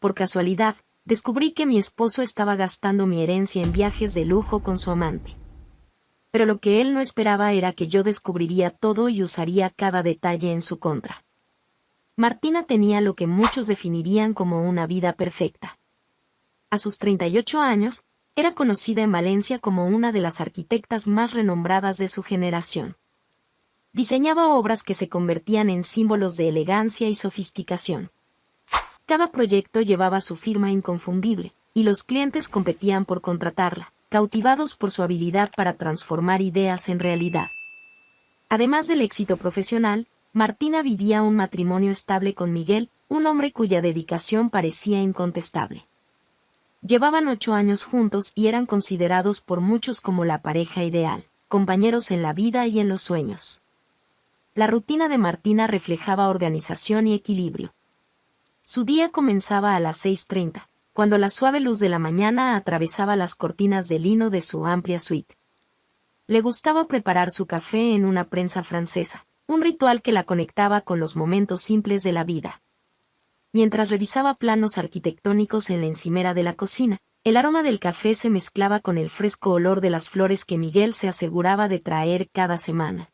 por casualidad, descubrí que mi esposo estaba gastando mi herencia en viajes de lujo con su amante. Pero lo que él no esperaba era que yo descubriría todo y usaría cada detalle en su contra. Martina tenía lo que muchos definirían como una vida perfecta. A sus 38 años, era conocida en Valencia como una de las arquitectas más renombradas de su generación. Diseñaba obras que se convertían en símbolos de elegancia y sofisticación. Cada proyecto llevaba su firma inconfundible, y los clientes competían por contratarla, cautivados por su habilidad para transformar ideas en realidad. Además del éxito profesional, Martina vivía un matrimonio estable con Miguel, un hombre cuya dedicación parecía incontestable. Llevaban 8 años juntos y eran considerados por muchos como la pareja ideal, compañeros en la vida y en los sueños. La rutina de Martina reflejaba organización y equilibrio. Su día comenzaba a las 6:30, cuando la suave luz de la mañana atravesaba las cortinas de lino de su amplia suite. Le gustaba preparar su café en una prensa francesa, un ritual que la conectaba con los momentos simples de la vida. Mientras revisaba planos arquitectónicos en la encimera de la cocina, el aroma del café se mezclaba con el fresco olor de las flores que Miguel se aseguraba de traer cada semana.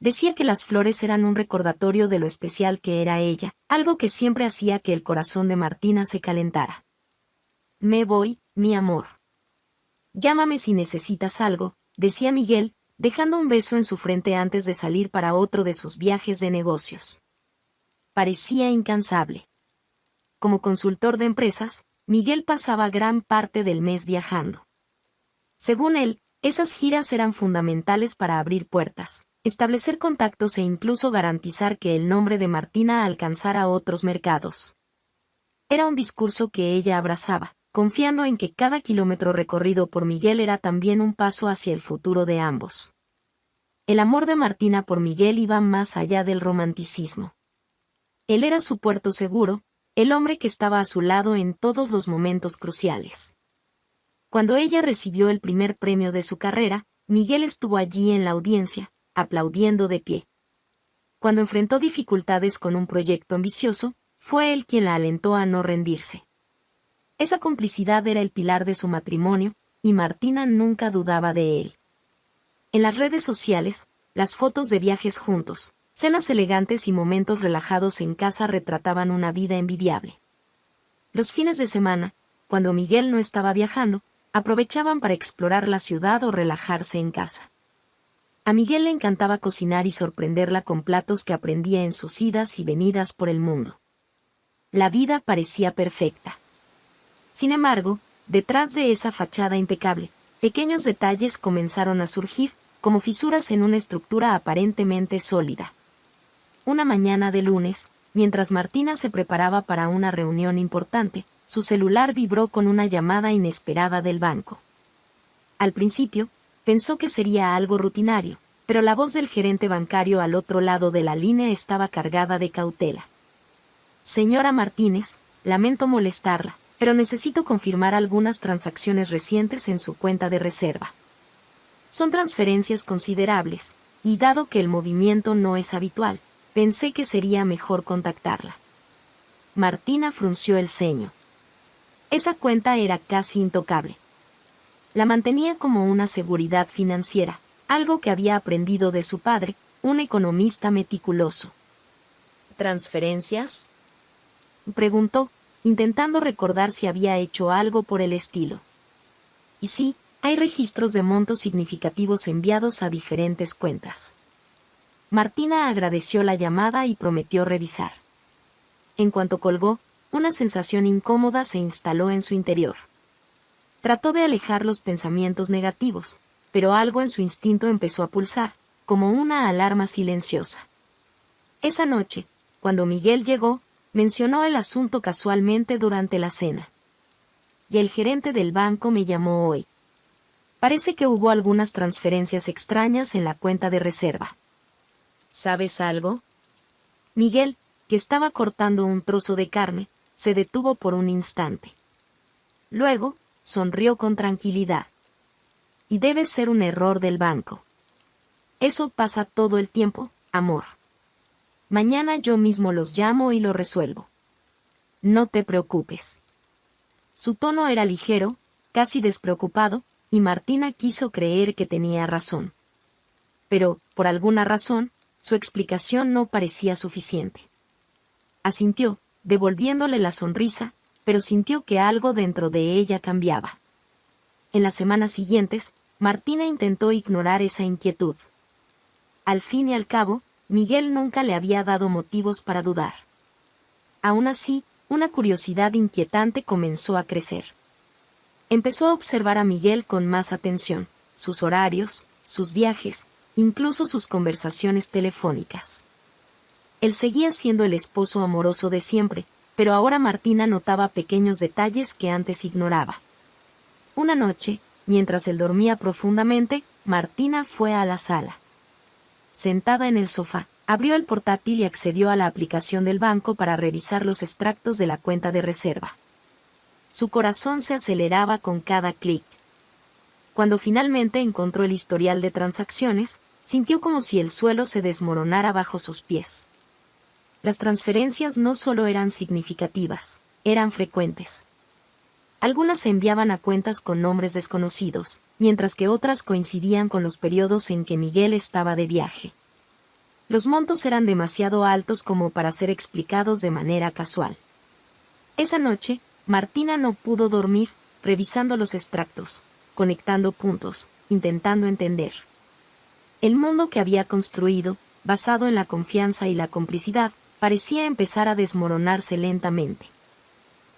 Decía que las flores eran un recordatorio de lo especial que era ella, algo que siempre hacía que el corazón de Martina se calentara. «Me voy, mi amor. Llámame si necesitas algo», decía Miguel, dejando un beso en su frente antes de salir para otro de sus viajes de negocios. Parecía incansable. Como consultor de empresas, Miguel pasaba gran parte del mes viajando. Según él, esas giras eran fundamentales para abrir puertas, establecer contactos e incluso garantizar que el nombre de Martina alcanzara otros mercados. Era un discurso que ella abrazaba, confiando en que cada kilómetro recorrido por Miguel era también un paso hacia el futuro de ambos. El amor de Martina por Miguel iba más allá del romanticismo. Él era su puerto seguro, el hombre que estaba a su lado en todos los momentos cruciales. Cuando ella recibió el primer premio de su carrera, Miguel estuvo allí en la audiencia, aplaudiendo de pie. Cuando enfrentó dificultades con un proyecto ambicioso, fue él quien la alentó a no rendirse. Esa complicidad era el pilar de su matrimonio, y Martina nunca dudaba de él. En las redes sociales, las fotos de viajes juntos, cenas elegantes y momentos relajados en casa retrataban una vida envidiable. Los fines de semana, cuando Miguel no estaba viajando, aprovechaban para explorar la ciudad o relajarse en casa. A Miguel le encantaba cocinar y sorprenderla con platos que aprendía en sus idas y venidas por el mundo. La vida parecía perfecta. Sin embargo, detrás de esa fachada impecable, pequeños detalles comenzaron a surgir, como fisuras en una estructura aparentemente sólida. Una mañana de lunes, mientras Martina se preparaba para una reunión importante, su celular vibró con una llamada inesperada del banco. Al principio, pensó que sería algo rutinario, pero la voz del gerente bancario al otro lado de la línea estaba cargada de cautela. «Señora Martínez, lamento molestarla, pero necesito confirmar algunas transacciones recientes en su cuenta de reserva. Son transferencias considerables, y dado que el movimiento no es habitual, pensé que sería mejor contactarla». Martina frunció el ceño. Esa cuenta era casi intocable. La mantenía como una seguridad financiera, algo que había aprendido de su padre, un economista meticuloso. «¿Transferencias?», preguntó, intentando recordar si había hecho algo por el estilo. Y sí, hay registros de montos significativos enviados a diferentes cuentas. Martina agradeció la llamada y prometió revisar. En cuanto colgó, una sensación incómoda se instaló en su interior. Trató de alejar los pensamientos negativos, pero algo en su instinto empezó a pulsar, como una alarma silenciosa. Esa noche, cuando Miguel llegó, mencionó el asunto casualmente durante la cena. «Y el gerente del banco me llamó hoy. Parece que hubo algunas transferencias extrañas en la cuenta de reserva. ¿Sabes algo?». Miguel, que estaba cortando un trozo de carne, se detuvo por un instante. Luego, sonrió con tranquilidad. «Y debe ser un error del banco. Eso pasa todo el tiempo, amor. Mañana yo mismo los llamo y lo resuelvo». no te preocupes. Su tono era ligero, casi despreocupado, y Martina quiso creer que tenía razón. Pero, por alguna razón, su explicación no parecía suficiente. Asintió, devolviéndole la sonrisa, pero sintió que algo dentro de ella cambiaba. En las semanas siguientes, Martina intentó ignorar esa inquietud. Al fin y al cabo, Miguel nunca le había dado motivos para dudar. Aún así, una curiosidad inquietante comenzó a crecer. Empezó a observar a Miguel con más atención, sus horarios, sus viajes, incluso sus conversaciones telefónicas. Él seguía siendo el esposo amoroso de siempre, pero ahora Martina notaba pequeños detalles que antes ignoraba. Una noche, mientras él dormía profundamente, Martina fue a la sala. Sentada en el sofá, abrió el portátil y accedió a la aplicación del banco para revisar los extractos de la cuenta de reserva. Su corazón se aceleraba con cada clic. Cuando finalmente encontró el historial de transacciones, sintió como si el suelo se desmoronara bajo sus pies. Las transferencias no solo eran significativas, eran frecuentes. Algunas se enviaban a cuentas con nombres desconocidos, mientras que otras coincidían con los periodos en que Miguel estaba de viaje. Los montos eran demasiado altos como para ser explicados de manera casual. Esa noche, Martina no pudo dormir, revisando los extractos, conectando puntos, intentando entender. El mundo que había construido, basado en la confianza y la complicidad, parecía empezar a desmoronarse lentamente.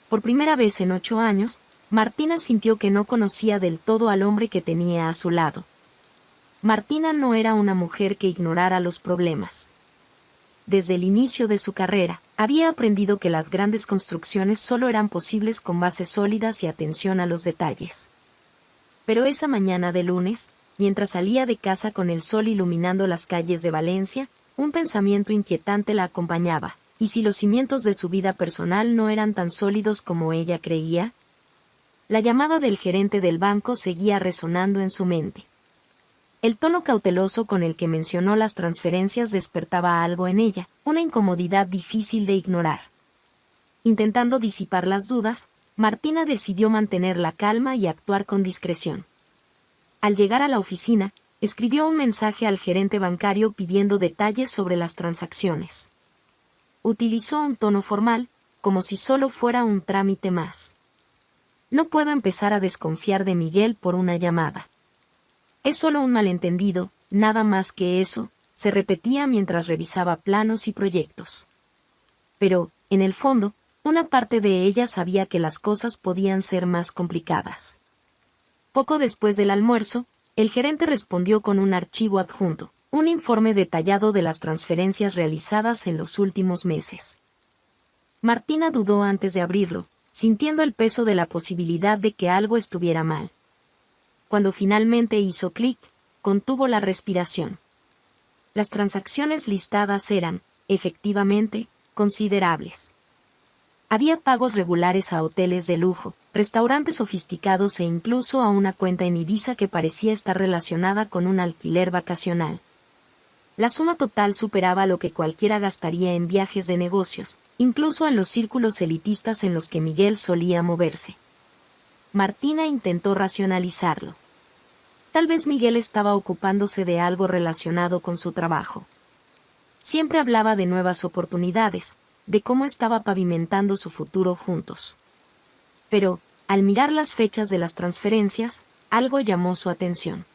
Por primera vez en 8 años, Martina sintió que no conocía del todo al hombre que tenía a su lado. Martina no era una mujer que ignorara los problemas. Desde el inicio de su carrera, había aprendido que las grandes construcciones solo eran posibles con bases sólidas y atención a los detalles. Pero esa mañana de lunes, mientras salía de casa con el sol iluminando las calles de Valencia, un pensamiento inquietante la acompañaba. ¿Y si los cimientos de su vida personal no eran tan sólidos como ella creía? La llamada del gerente del banco seguía resonando en su mente. El tono cauteloso con el que mencionó las transferencias despertaba algo en ella, una incomodidad difícil de ignorar. Intentando disipar las dudas, Martina decidió mantener la calma y actuar con discreción. Al llegar a la oficina, escribió un mensaje al gerente bancario pidiendo detalles sobre las transacciones. Utilizó un tono formal, como si solo fuera un trámite más. No puedo empezar a desconfiar de Miguel por una llamada. Es solo un malentendido, nada más que eso, se repetía mientras revisaba planos y proyectos. Pero, en el fondo, una parte de ella sabía que las cosas podían ser más complicadas. Poco después del almuerzo, el gerente respondió con un archivo adjunto, un informe detallado de las transferencias realizadas en los últimos meses. Martina dudó antes de abrirlo, sintiendo el peso de la posibilidad de que algo estuviera mal. Cuando finalmente hizo clic, contuvo la respiración. Las transacciones listadas eran, efectivamente, considerables. Había pagos regulares a hoteles de lujo, restaurantes sofisticados e incluso a una cuenta en Ibiza que parecía estar relacionada con un alquiler vacacional. La suma total superaba lo que cualquiera gastaría en viajes de negocios, incluso en los círculos elitistas en los que Miguel solía moverse. Martina intentó racionalizarlo. Tal vez Miguel estaba ocupándose de algo relacionado con su trabajo. Siempre hablaba de nuevas oportunidades, de cómo estaba pavimentando su futuro juntos. Pero, al mirar las fechas de las transferencias, algo llamó su atención.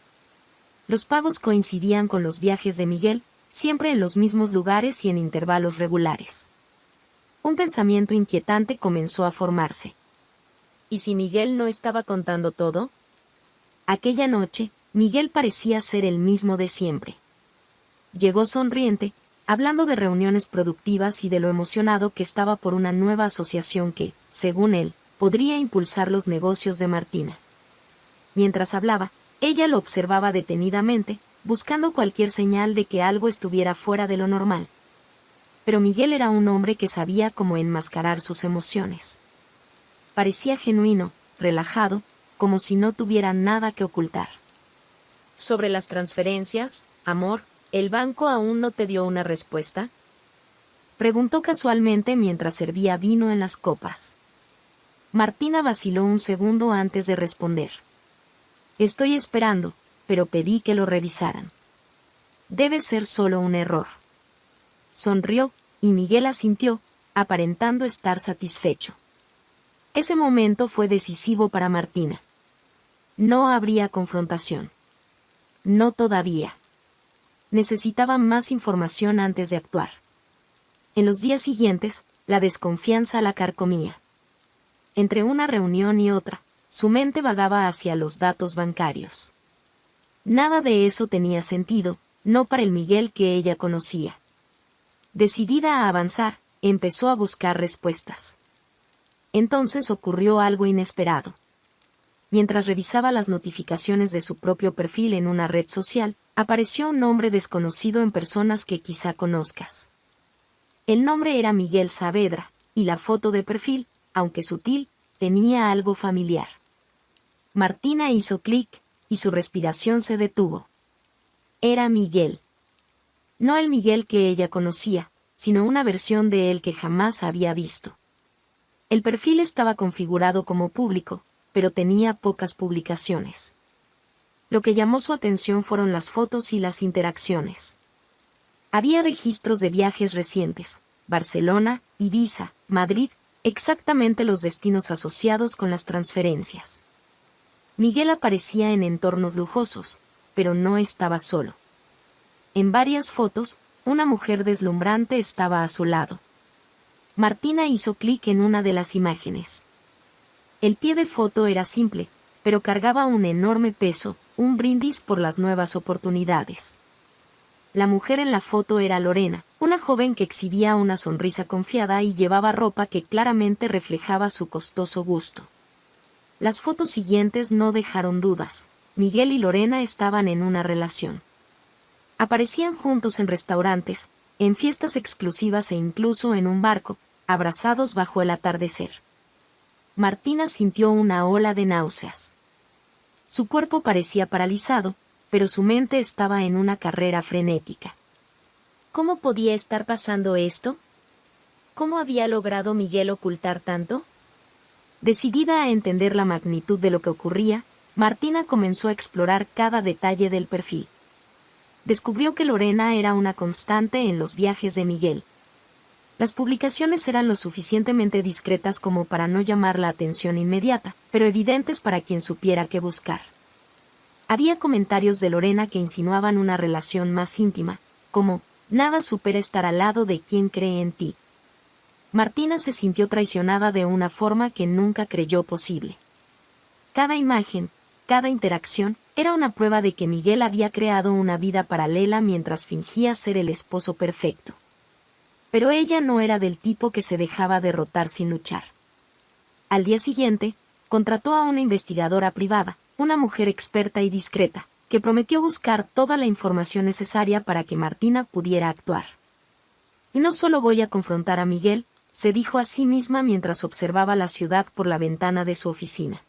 Los pagos coincidían con los viajes de Miguel, siempre en los mismos lugares y en intervalos regulares. Un pensamiento inquietante comenzó a formarse. ¿Y si Miguel no estaba contando todo? Aquella noche, Miguel parecía ser el mismo de siempre. Llegó sonriente, hablando de reuniones productivas y de lo emocionado que estaba por una nueva asociación que, según él, podría impulsar los negocios de Martina. Mientras hablaba, ella lo observaba detenidamente, buscando cualquier señal de que algo estuviera fuera de lo normal. Pero Miguel era un hombre que sabía cómo enmascarar sus emociones. Parecía genuino, relajado, como si no tuviera nada que ocultar. Sobre las transferencias, amor, ¿el banco aún no te dio una respuesta? Preguntó casualmente mientras servía vino en las copas. Martina vaciló un segundo antes de responder. Estoy esperando, pero pedí que lo revisaran. Debe ser solo un error. Sonrió, y Miguel asintió, aparentando estar satisfecho. Ese momento fue decisivo para Martina. No habría confrontación. No todavía. Necesitaba más información antes de actuar. En los días siguientes, la desconfianza la carcomía. Entre una reunión y otra, su mente vagaba hacia los datos bancarios. Nada de eso tenía sentido, no para el Miguel que ella conocía. Decidida a avanzar, empezó a buscar respuestas. Entonces ocurrió algo inesperado. Mientras revisaba las notificaciones de su propio perfil en una red social, apareció un nombre desconocido en personas que quizá conozcas. El nombre era Miguel Saavedra, y la foto de perfil, aunque sutil, tenía algo familiar. Martina hizo clic, y su respiración se detuvo. Era Miguel. No el Miguel que ella conocía, sino una versión de él que jamás había visto. El perfil estaba configurado como público, pero tenía pocas publicaciones. Lo que llamó su atención fueron las fotos y las interacciones. Había registros de viajes recientes, Barcelona, Ibiza, Madrid, exactamente los destinos asociados con las transferencias. Miguel aparecía en entornos lujosos, pero no estaba solo. En varias fotos, una mujer deslumbrante estaba a su lado. Martina hizo clic en una de las imágenes. El pie de foto era simple, pero cargaba un enorme peso, un brindis por las nuevas oportunidades. La mujer en la foto era Lorena, una joven que exhibía una sonrisa confiada y llevaba ropa que claramente reflejaba su costoso gusto. Las fotos siguientes no dejaron dudas. Miguel y Lorena estaban en una relación. Aparecían juntos en restaurantes, en fiestas exclusivas e incluso en un barco, abrazados bajo el atardecer. Martina sintió una ola de náuseas. Su cuerpo parecía paralizado, pero su mente estaba en una carrera frenética. ¿Cómo podía estar pasando esto? ¿Cómo había logrado Miguel ocultar tanto? Decidida a entender la magnitud de lo que ocurría, Martina comenzó a explorar cada detalle del perfil. Descubrió que Lorena era una constante en los viajes de Miguel. Las publicaciones eran lo suficientemente discretas como para no llamar la atención inmediata, pero evidentes para quien supiera qué buscar. Había comentarios de Lorena que insinuaban una relación más íntima, como, nada supera estar al lado de quien cree en ti. Martina se sintió traicionada de una forma que nunca creyó posible. Cada imagen, cada interacción, era una prueba de que Miguel había creado una vida paralela mientras fingía ser el esposo perfecto. Pero ella no era del tipo que se dejaba derrotar sin luchar. Al día siguiente, contrató a una investigadora privada, una mujer experta y discreta, que prometió buscar toda la información necesaria para que Martina pudiera actuar. Y no solo voy a confrontar a Miguel, se dijo a sí misma mientras observaba la ciudad por la ventana de su oficina.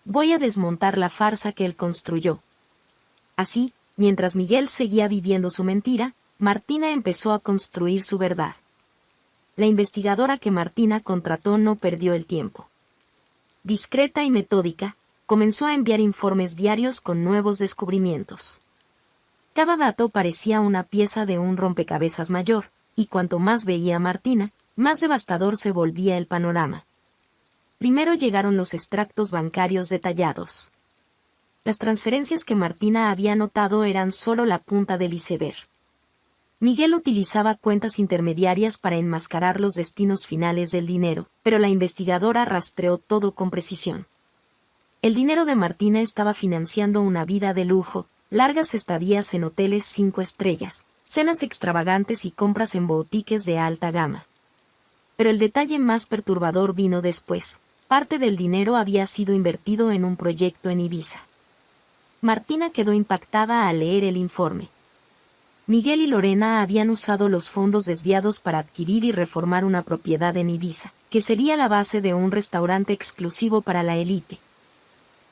Voy a desmontar la farsa que él construyó. Así, mientras Miguel seguía viviendo su mentira, Martina empezó a construir su verdad. La investigadora que Martina contrató no perdió el tiempo. Discreta y metódica, comenzó a enviar informes diarios con nuevos descubrimientos. Cada dato parecía una pieza de un rompecabezas mayor, y cuanto más veía Martina, más devastador se volvía el panorama. Primero llegaron los extractos bancarios detallados. Las transferencias que Martina había notado eran solo la punta del iceberg. Miguel utilizaba cuentas intermediarias para enmascarar los destinos finales del dinero, pero la investigadora rastreó todo con precisión. El dinero de Martina estaba financiando una vida de lujo, largas estadías en hoteles 5 estrellas, cenas extravagantes y compras en boutiques de alta gama. Pero el detalle más perturbador vino después. Parte del dinero había sido invertido en un proyecto en Ibiza. Martina quedó impactada al leer el informe. Miguel y Lorena habían usado los fondos desviados para adquirir y reformar una propiedad en Ibiza, que sería la base de un restaurante exclusivo para la élite.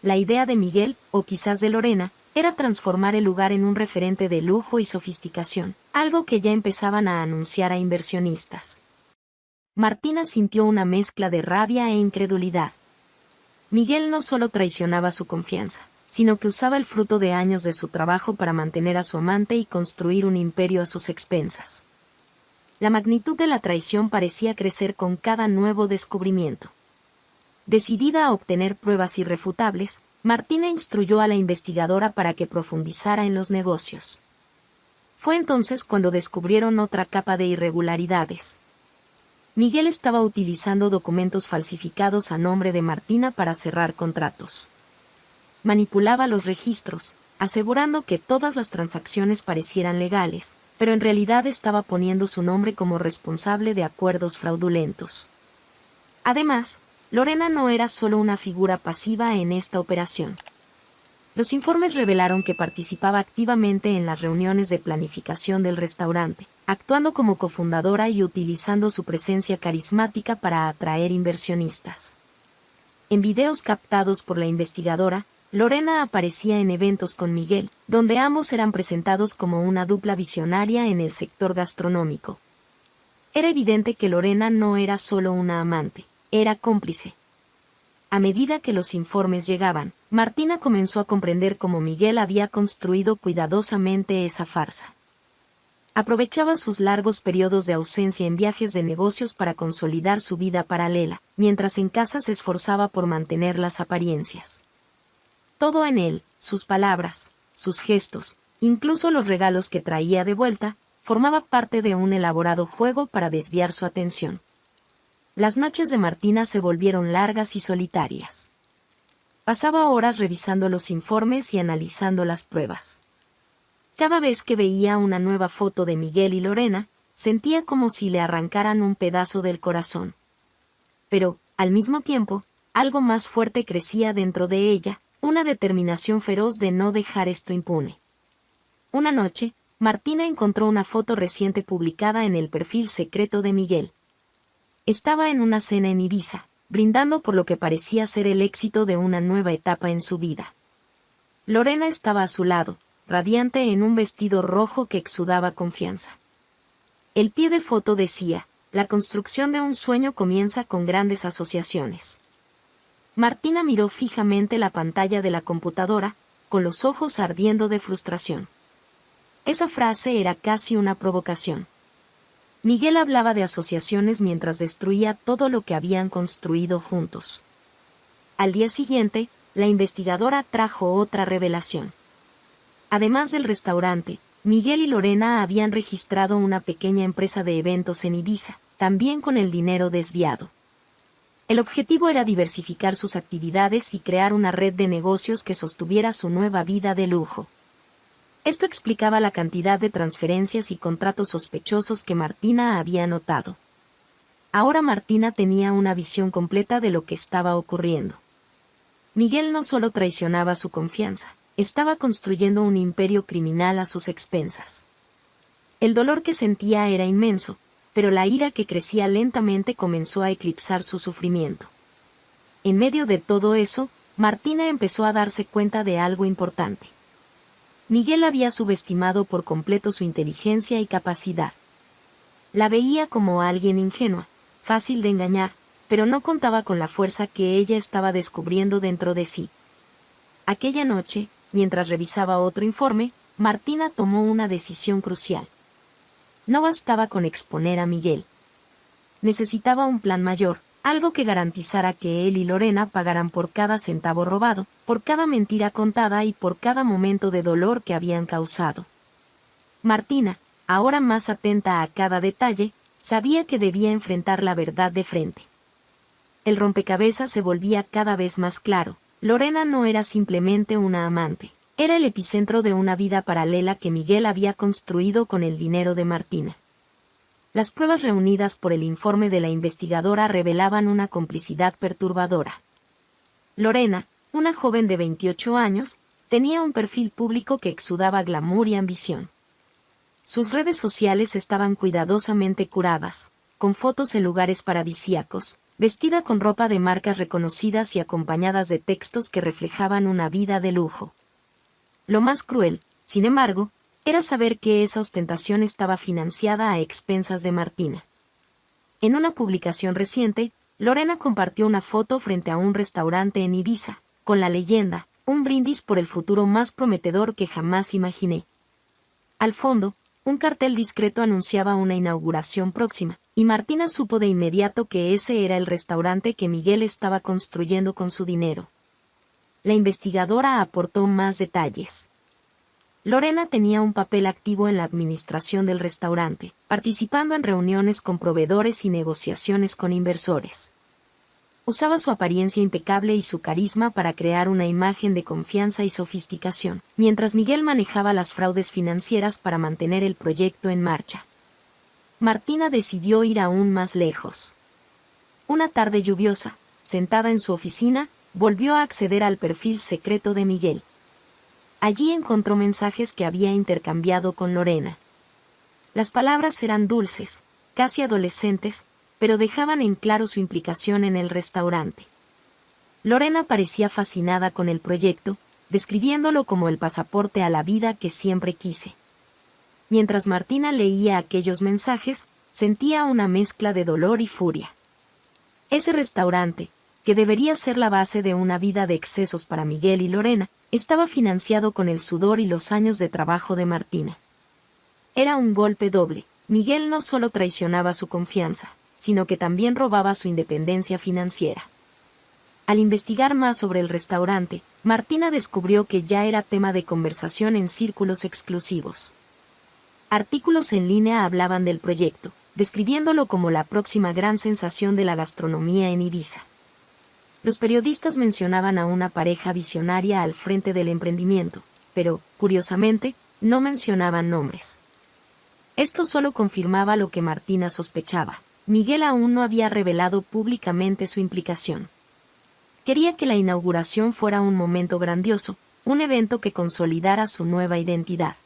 La idea de Miguel, o quizás de Lorena, era transformar el lugar en un referente de lujo y sofisticación, algo que ya empezaban a anunciar a inversionistas. Martina sintió una mezcla de rabia e incredulidad. Miguel no solo traicionaba su confianza, sino que usaba el fruto de años de su trabajo para mantener a su amante y construir un imperio a sus expensas. La magnitud de la traición parecía crecer con cada nuevo descubrimiento. Decidida a obtener pruebas irrefutables, Martina instruyó a la investigadora para que profundizara en los negocios. Fue entonces cuando descubrieron otra capa de irregularidades. Miguel estaba utilizando documentos falsificados a nombre de Martina para cerrar contratos. Manipulaba los registros, asegurando que todas las transacciones parecieran legales, pero en realidad estaba poniendo su nombre como responsable de acuerdos fraudulentos. Además, Lorena no era solo una figura pasiva en esta operación. Los informes revelaron que participaba activamente en las reuniones de planificación del restaurante, actuando como cofundadora y utilizando su presencia carismática para atraer inversionistas. En videos captados por la investigadora, Lorena aparecía en eventos con Miguel, donde ambos eran presentados como una dupla visionaria en el sector gastronómico. Era evidente que Lorena no era solo una amante, era cómplice. A medida que los informes llegaban, Martina comenzó a comprender cómo Miguel había construido cuidadosamente esa farsa. Aprovechaba sus largos periodos de ausencia en viajes de negocios para consolidar su vida paralela, mientras en casa se esforzaba por mantener las apariencias. Todo en él, sus palabras, sus gestos, incluso los regalos que traía de vuelta, formaba parte de un elaborado juego para desviar su atención. Las noches de Martina se volvieron largas y solitarias. Pasaba horas revisando los informes y analizando las pruebas. Cada vez que veía una nueva foto de Miguel y Lorena, sentía como si le arrancaran un pedazo del corazón. Pero, al mismo tiempo, algo más fuerte crecía dentro de ella, una determinación feroz de no dejar esto impune. Una noche, Martina encontró una foto reciente publicada en el perfil secreto de Miguel. Estaba en una cena en Ibiza, brindando por lo que parecía ser el éxito de una nueva etapa en su vida. Lorena estaba a su lado, radiante en un vestido rojo que exudaba confianza. El pie de foto decía: la construcción de un sueño comienza con grandes asociaciones. Martina miró fijamente la pantalla de la computadora, con los ojos ardiendo de frustración. Esa frase era casi una provocación. Miguel hablaba de asociaciones mientras destruía todo lo que habían construido juntos. Al día siguiente, la investigadora trajo otra revelación. Además del restaurante, Miguel y Lorena habían registrado una pequeña empresa de eventos en Ibiza, también con el dinero desviado. El objetivo era diversificar sus actividades y crear una red de negocios que sostuviera su nueva vida de lujo. Esto explicaba la cantidad de transferencias y contratos sospechosos que Martina había notado. Ahora Martina tenía una visión completa de lo que estaba ocurriendo. Miguel no solo traicionaba su confianza, estaba construyendo un imperio criminal a sus expensas. El dolor que sentía era inmenso, pero la ira que crecía lentamente comenzó a eclipsar su sufrimiento. En medio de todo eso, Martina empezó a darse cuenta de algo importante. Miguel había subestimado por completo su inteligencia y capacidad. La veía como alguien ingenua, fácil de engañar, pero no contaba con la fuerza que ella estaba descubriendo dentro de sí. Aquella noche, mientras revisaba otro informe, Martina tomó una decisión crucial. No bastaba con exponer a Miguel. Necesitaba un plan mayor, algo que garantizara que él y Lorena pagaran por cada centavo robado, por cada mentira contada y por cada momento de dolor que habían causado. Martina, ahora más atenta a cada detalle, sabía que debía enfrentar la verdad de frente. El rompecabezas se volvía cada vez más claro. Lorena no era simplemente una amante. Era el epicentro de una vida paralela que Miguel había construido con el dinero de Martina. Las pruebas reunidas por el informe de la investigadora revelaban una complicidad perturbadora. Lorena, una joven de 28 años, tenía un perfil público que exudaba glamour y ambición. Sus redes sociales estaban cuidadosamente curadas, con fotos en lugares paradisíacos, vestida con ropa de marcas reconocidas y acompañadas de textos que reflejaban una vida de lujo. Lo más cruel, sin embargo, era saber que esa ostentación estaba financiada a expensas de Martina. En una publicación reciente, Lorena compartió una foto frente a un restaurante en Ibiza, con la leyenda, un brindis por el futuro más prometedor que jamás imaginé. Al fondo, un cartel discreto anunciaba una inauguración próxima, y Martina supo de inmediato que ese era el restaurante que Miguel estaba construyendo con su dinero. La investigadora aportó más detalles. Lorena tenía un papel activo en la administración del restaurante, participando en reuniones con proveedores y negociaciones con inversores. Usaba su apariencia impecable y su carisma para crear una imagen de confianza y sofisticación, mientras Miguel manejaba las fraudes financieras para mantener el proyecto en marcha. Martina decidió ir aún más lejos. Una tarde lluviosa, sentada en su oficina, volvió a acceder al perfil secreto de Miguel. Allí encontró mensajes que había intercambiado con Lorena. Las palabras eran dulces, casi adolescentes, pero dejaban en claro su implicación en el restaurante. Lorena parecía fascinada con el proyecto, describiéndolo como el pasaporte a la vida que siempre quise. Mientras Martina leía aquellos mensajes, sentía una mezcla de dolor y furia. Ese restaurante, que debería ser la base de una vida de excesos para Miguel y Lorena, estaba financiado con el sudor y los años de trabajo de Martina. Era un golpe doble. Miguel no solo traicionaba su confianza, sino que también robaba su independencia financiera. Al investigar más sobre el restaurante, Martina descubrió que ya era tema de conversación en círculos exclusivos. Artículos en línea hablaban del proyecto, describiéndolo como la próxima gran sensación de la gastronomía en Ibiza. Los periodistas mencionaban a una pareja visionaria al frente del emprendimiento, pero, curiosamente, no mencionaban nombres. Esto solo confirmaba lo que Martina sospechaba. Miguel aún no había revelado públicamente su implicación. Quería que la inauguración fuera un momento grandioso, un evento que consolidara su nueva identidad.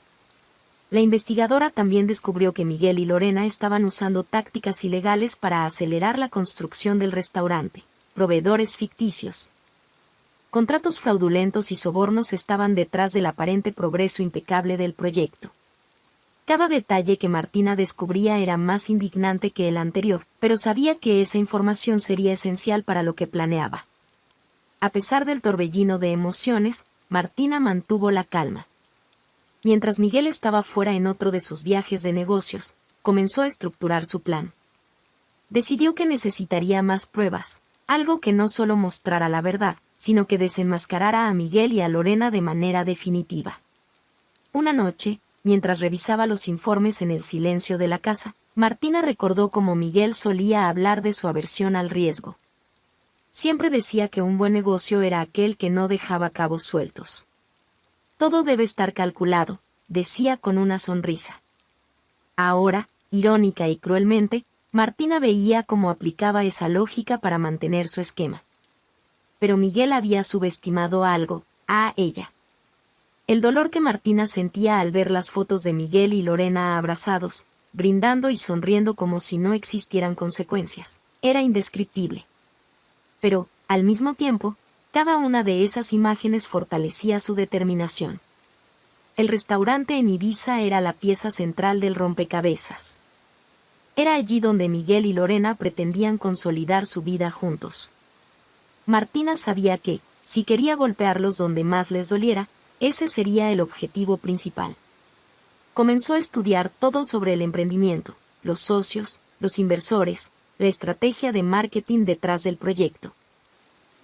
La investigadora también descubrió que Miguel y Lorena estaban usando tácticas ilegales para acelerar la construcción del restaurante. Proveedores ficticios. Contratos fraudulentos y sobornos estaban detrás del aparente progreso impecable del proyecto. Cada detalle que Martina descubría era más indignante que el anterior, pero sabía que esa información sería esencial para lo que planeaba. A pesar del torbellino de emociones, Martina mantuvo la calma. Mientras Miguel estaba fuera en otro de sus viajes de negocios, comenzó a estructurar su plan. Decidió que necesitaría más pruebas, algo que no solo mostrara la verdad, sino que desenmascarara a Miguel y a Lorena de manera definitiva. Una noche, mientras revisaba los informes en el silencio de la casa, Martina recordó cómo Miguel solía hablar de su aversión al riesgo. Siempre decía que un buen negocio era aquel que no dejaba cabos sueltos. Todo debe estar calculado, decía con una sonrisa. Ahora, irónica y cruelmente, Martina veía cómo aplicaba esa lógica para mantener su esquema. Pero Miguel había subestimado algo, a ella. El dolor que Martina sentía al ver las fotos de Miguel y Lorena abrazados, brindando y sonriendo como si no existieran consecuencias, era indescriptible. Pero, al mismo tiempo, cada una de esas imágenes fortalecía su determinación. El restaurante en Ibiza era la pieza central del rompecabezas. Era allí donde Miguel y Lorena pretendían consolidar su vida juntos. Martina sabía que, si quería golpearlos donde más les doliera, ese sería el objetivo principal. Comenzó a estudiar todo sobre el emprendimiento, los socios, los inversores, la estrategia de marketing detrás del proyecto.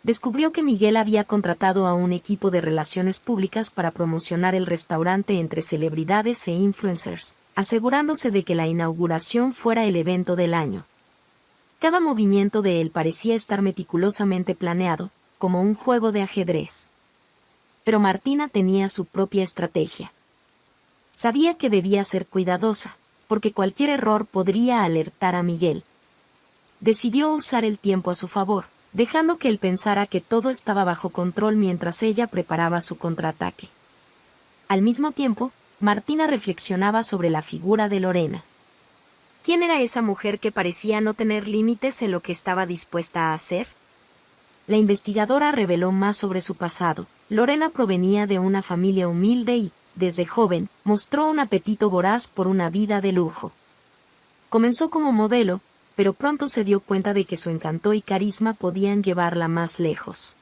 Descubrió que Miguel había contratado a un equipo de relaciones públicas para promocionar el restaurante entre celebridades e influencers, asegurándose de que la inauguración fuera el evento del año. Cada movimiento de él parecía estar meticulosamente planeado, como un juego de ajedrez. Pero Martina tenía su propia estrategia. Sabía que debía ser cuidadosa, porque cualquier error podría alertar a Miguel. Decidió usar el tiempo a su favor, dejando que él pensara que todo estaba bajo control mientras ella preparaba su contraataque. Al mismo tiempo, Martina reflexionaba sobre la figura de Lorena. ¿Quién era esa mujer que parecía no tener límites en lo que estaba dispuesta a hacer? La investigadora reveló más sobre su pasado. Lorena provenía de una familia humilde y, desde joven, mostró un apetito voraz por una vida de lujo. Comenzó como modelo, pero pronto se dio cuenta de que su encanto y carisma podían llevarla más lejos.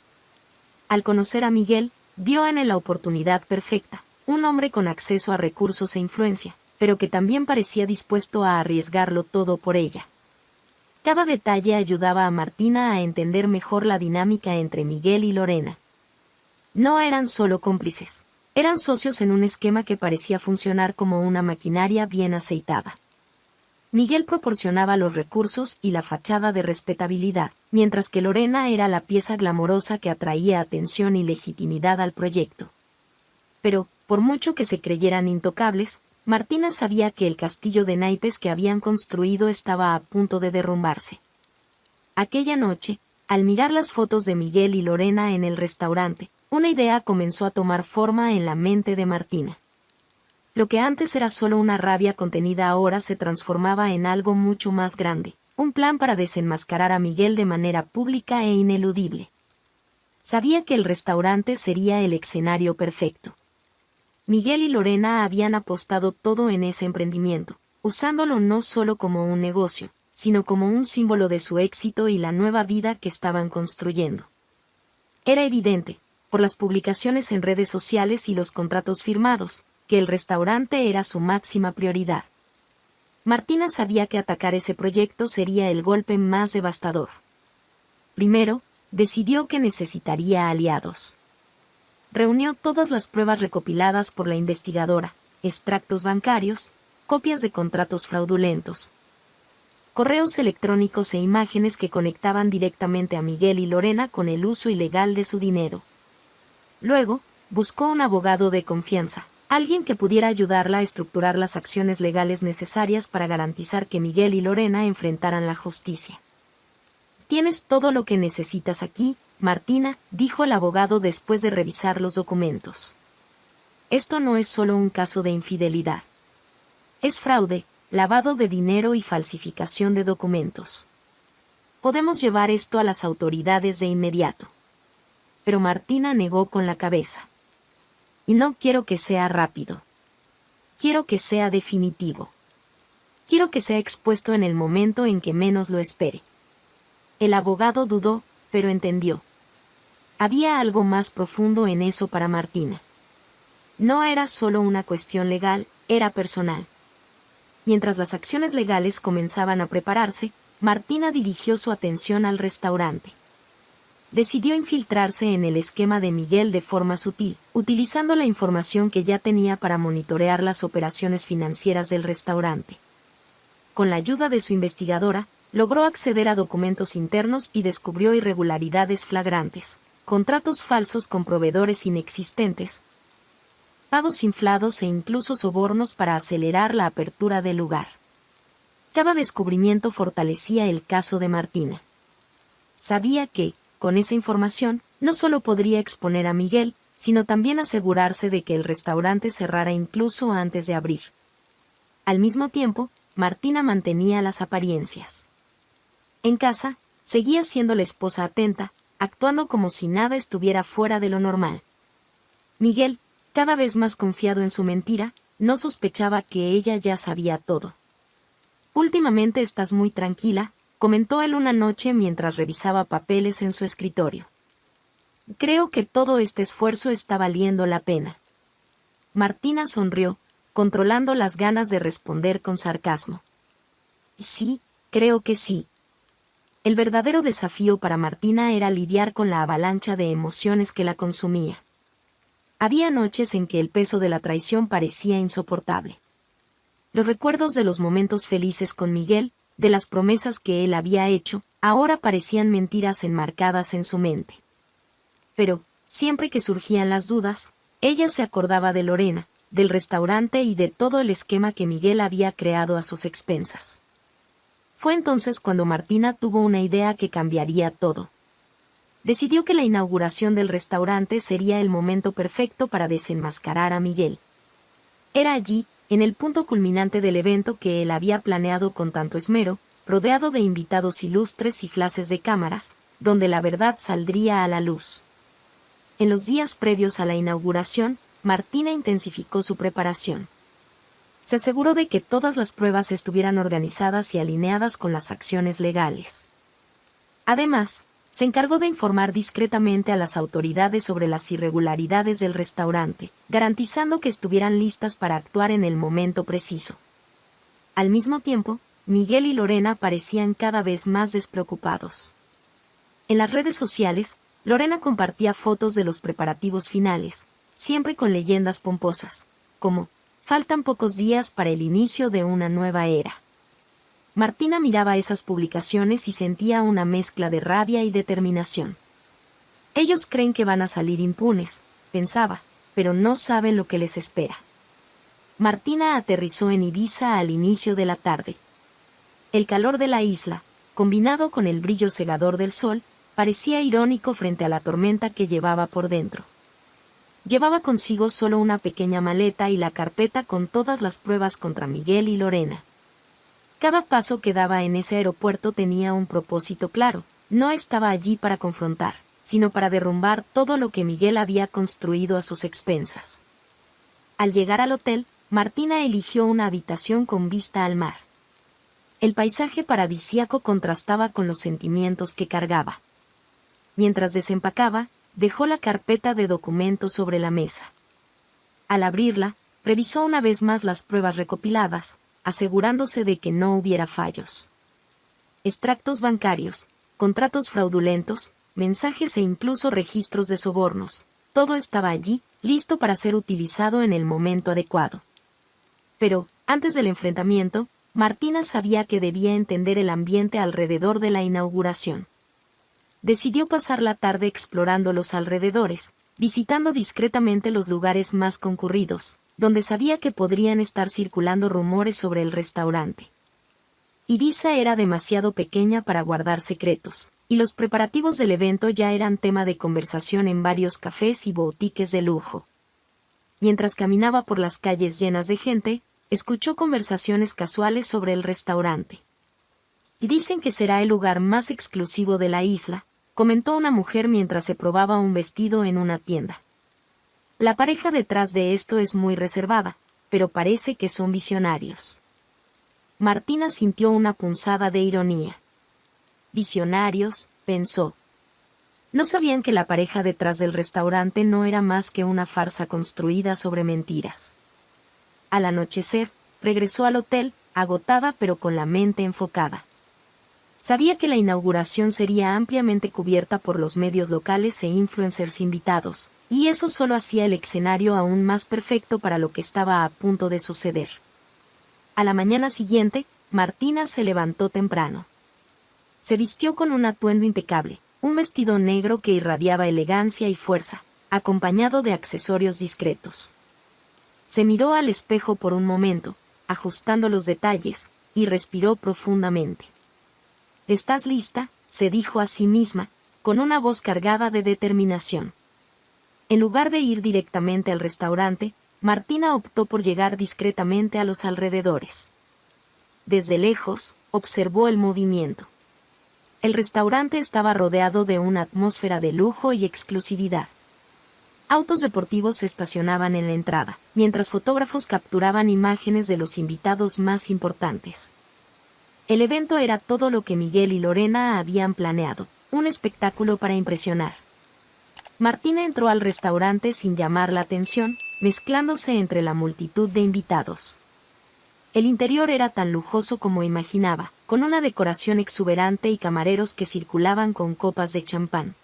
Al conocer a Miguel, vio en él la oportunidad perfecta, un hombre con acceso a recursos e influencia, pero que también parecía dispuesto a arriesgarlo todo por ella. Cada detalle ayudaba a Martina a entender mejor la dinámica entre Miguel y Lorena. No eran solo cómplices, eran socios en un esquema que parecía funcionar como una maquinaria bien aceitada. Miguel proporcionaba los recursos y la fachada de respetabilidad, mientras que Lorena era la pieza glamorosa que atraía atención y legitimidad al proyecto. Pero, por mucho que se creyeran intocables, Martina sabía que el castillo de naipes que habían construido estaba a punto de derrumbarse. Aquella noche, al mirar las fotos de Miguel y Lorena en el restaurante, una idea comenzó a tomar forma en la mente de Martina. Lo que antes era solo una rabia contenida ahora se transformaba en algo mucho más grande, un plan para desenmascarar a Miguel de manera pública e ineludible. Sabía que el restaurante sería el escenario perfecto. Miguel y Lorena habían apostado todo en ese emprendimiento, usándolo no solo como un negocio, sino como un símbolo de su éxito y la nueva vida que estaban construyendo. Era evidente, por las publicaciones en redes sociales y los contratos firmados, que el restaurante era su máxima prioridad. Martina sabía que atacar ese proyecto sería el golpe más devastador. Primero, decidió que necesitaría aliados. Reunió todas las pruebas recopiladas por la investigadora, extractos bancarios, copias de contratos fraudulentos, correos electrónicos e imágenes que conectaban directamente a Miguel y Lorena con el uso ilegal de su dinero. Luego, buscó un abogado de confianza, alguien que pudiera ayudarla a estructurar las acciones legales necesarias para garantizar que Miguel y Lorena enfrentaran la justicia. «Tienes todo lo que necesitas aquí, Martina», dijo el abogado después de revisar los documentos. «Esto no es solo un caso de infidelidad. Es fraude, lavado de dinero y falsificación de documentos. Podemos llevar esto a las autoridades de inmediato». Pero Martina negó con la cabeza. «Y no quiero que sea rápido. Quiero que sea definitivo. Quiero que sea expuesto en el momento en que menos lo espere». El abogado dudó, pero entendió. Había algo más profundo en eso para Martina. No era solo una cuestión legal, era personal. Mientras las acciones legales comenzaban a prepararse, Martina dirigió su atención al restaurante. Decidió infiltrarse en el esquema de Miguel de forma sutil, utilizando la información que ya tenía para monitorear las operaciones financieras del restaurante. Con la ayuda de su investigadora, logró acceder a documentos internos y descubrió irregularidades flagrantes, contratos falsos con proveedores inexistentes, pagos inflados e incluso sobornos para acelerar la apertura del lugar. Cada descubrimiento fortalecía el caso de Martina. Sabía que, con esa información, no solo podría exponer a Miguel, sino también asegurarse de que el restaurante cerrara incluso antes de abrir. Al mismo tiempo, Martina mantenía las apariencias. En casa, seguía siendo la esposa atenta, actuando como si nada estuviera fuera de lo normal. Miguel, cada vez más confiado en su mentira, no sospechaba que ella ya sabía todo. «Últimamente estás muy tranquila», comentó él una noche mientras revisaba papeles en su escritorio. «Creo que todo este esfuerzo está valiendo la pena». Martina sonrió, controlando las ganas de responder con sarcasmo. «Sí, creo que sí». El verdadero desafío para Martina era lidiar con la avalancha de emociones que la consumía. Había noches en que el peso de la traición parecía insoportable. Los recuerdos de los momentos felices con Miguel, de las promesas que él había hecho, ahora parecían mentiras enmarcadas en su mente. Pero, siempre que surgían las dudas, ella se acordaba de Lorena, del restaurante y de todo el esquema que Miguel había creado a sus expensas. Fue entonces cuando Martina tuvo una idea que cambiaría todo. Decidió que la inauguración del restaurante sería el momento perfecto para desenmascarar a Miguel. Era allí, en el punto culminante del evento que él había planeado con tanto esmero, rodeado de invitados ilustres y flashes de cámaras, donde la verdad saldría a la luz. En los días previos a la inauguración, Martina intensificó su preparación. Se aseguró de que todas las pruebas estuvieran organizadas y alineadas con las acciones legales. Además, se encargó de informar discretamente a las autoridades sobre las irregularidades del restaurante, garantizando que estuvieran listas para actuar en el momento preciso. Al mismo tiempo, Miguel y Lorena parecían cada vez más despreocupados. En las redes sociales, Lorena compartía fotos de los preparativos finales, siempre con leyendas pomposas, como «Faltan pocos días para el inicio de una nueva era». Martina miraba esas publicaciones y sentía una mezcla de rabia y determinación. Ellos creen que van a salir impunes, pensaba, pero no saben lo que les espera. Martina aterrizó en Ibiza al inicio de la tarde. El calor de la isla, combinado con el brillo cegador del sol, parecía irónico frente a la tormenta que llevaba por dentro. Llevaba consigo solo una pequeña maleta y la carpeta con todas las pruebas contra Miguel y Lorena. Cada paso que daba en ese aeropuerto tenía un propósito claro. No estaba allí para confrontar, sino para derrumbar todo lo que Miguel había construido a sus expensas. Al llegar al hotel, Martina eligió una habitación con vista al mar. El paisaje paradisíaco contrastaba con los sentimientos que cargaba. Mientras desempacaba, dejó la carpeta de documentos sobre la mesa. Al abrirla, revisó una vez más las pruebas recopiladas, asegurándose de que no hubiera fallos. Extractos bancarios, contratos fraudulentos, mensajes e incluso registros de sobornos, todo estaba allí, listo para ser utilizado en el momento adecuado. Pero, antes del enfrentamiento, Martina sabía que debía entender el ambiente alrededor de la inauguración. Decidió pasar la tarde explorando los alrededores, visitando discretamente los lugares más concurridos, donde sabía que podrían estar circulando rumores sobre el restaurante. Ibiza era demasiado pequeña para guardar secretos, y los preparativos del evento ya eran tema de conversación en varios cafés y boutiques de lujo. Mientras caminaba por las calles llenas de gente, escuchó conversaciones casuales sobre el restaurante. Y dicen que será el lugar más exclusivo de la isla, comentó una mujer mientras se probaba un vestido en una tienda. La pareja detrás de esto es muy reservada, pero parece que son visionarios. Martina sintió una punzada de ironía. Visionarios, pensó. ¿No sabían que la pareja detrás del restaurante no era más que una farsa construida sobre mentiras? Al anochecer, regresó al hotel, agotada pero con la mente enfocada. Sabía que la inauguración sería ampliamente cubierta por los medios locales e influencers invitados, y eso solo hacía el escenario aún más perfecto para lo que estaba a punto de suceder. A la mañana siguiente, Martina se levantó temprano. Se vistió con un atuendo impecable, un vestido negro que irradiaba elegancia y fuerza, acompañado de accesorios discretos. Se miró al espejo por un momento, ajustando los detalles, y respiró profundamente. «¿Estás lista?», se dijo a sí misma, con una voz cargada de determinación. En lugar de ir directamente al restaurante, Martina optó por llegar discretamente a los alrededores. Desde lejos, observó el movimiento. El restaurante estaba rodeado de una atmósfera de lujo y exclusividad. Autos deportivos se estacionaban en la entrada, mientras fotógrafos capturaban imágenes de los invitados más importantes. El evento era todo lo que Miguel y Lorena habían planeado, un espectáculo para impresionar. Martina entró al restaurante sin llamar la atención, mezclándose entre la multitud de invitados. El interior era tan lujoso como imaginaba, con una decoración exuberante y camareros que circulaban con copas de champán.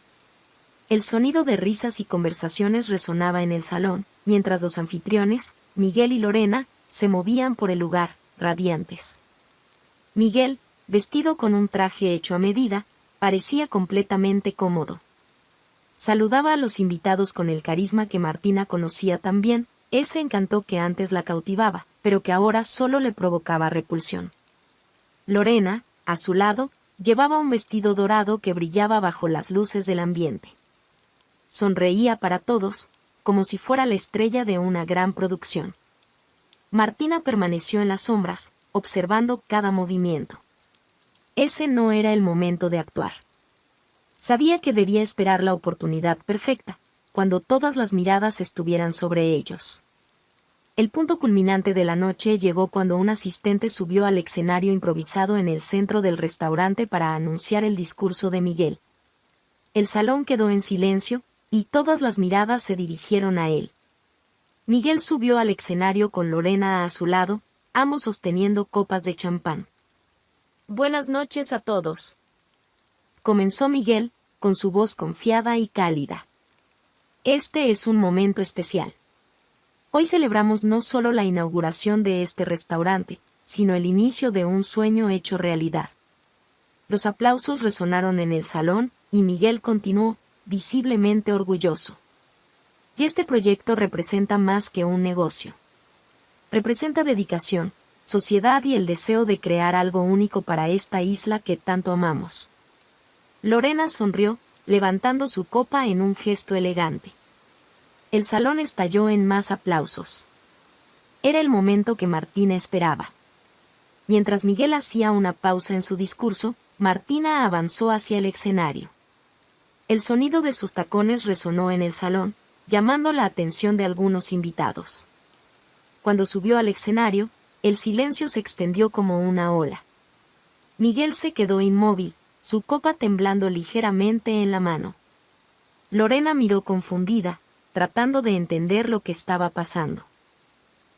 El sonido de risas y conversaciones resonaba en el salón, mientras los anfitriones, Miguel y Lorena, se movían por el lugar, radiantes. Miguel, vestido con un traje hecho a medida, parecía completamente cómodo. Saludaba a los invitados con el carisma que Martina conocía tan bien, ese encanto que antes la cautivaba, pero que ahora solo le provocaba repulsión. Lorena, a su lado, llevaba un vestido dorado que brillaba bajo las luces del ambiente. Sonreía para todos, como si fuera la estrella de una gran producción. Martina permaneció en las sombras, observando cada movimiento. Ese no era el momento de actuar. Sabía que debía esperar la oportunidad perfecta, cuando todas las miradas estuvieran sobre ellos. El punto culminante de la noche llegó cuando un asistente subió al escenario improvisado en el centro del restaurante para anunciar el discurso de Miguel. El salón quedó en silencio, y todas las miradas se dirigieron a él. Miguel subió al escenario con Lorena a su lado, ambos sosteniendo copas de champán. «Buenas noches a todos», comenzó Miguel, con su voz confiada y cálida. «Este es un momento especial. Hoy celebramos no solo la inauguración de este restaurante, sino el inicio de un sueño hecho realidad». Los aplausos resonaron en el salón, y Miguel continuó, visiblemente orgulloso. Y este proyecto representa más que un negocio. Representa dedicación, sociedad y el deseo de crear algo único para esta isla que tanto amamos. Lorena sonrió, levantando su copa en un gesto elegante. El salón estalló en más aplausos. Era el momento que Martina esperaba. Mientras Miguel hacía una pausa en su discurso, Martina avanzó hacia el escenario. El sonido de sus tacones resonó en el salón, llamando la atención de algunos invitados. Cuando subió al escenario, el silencio se extendió como una ola. Miguel se quedó inmóvil, su copa temblando ligeramente en la mano. Lorena miró confundida, tratando de entender lo que estaba pasando.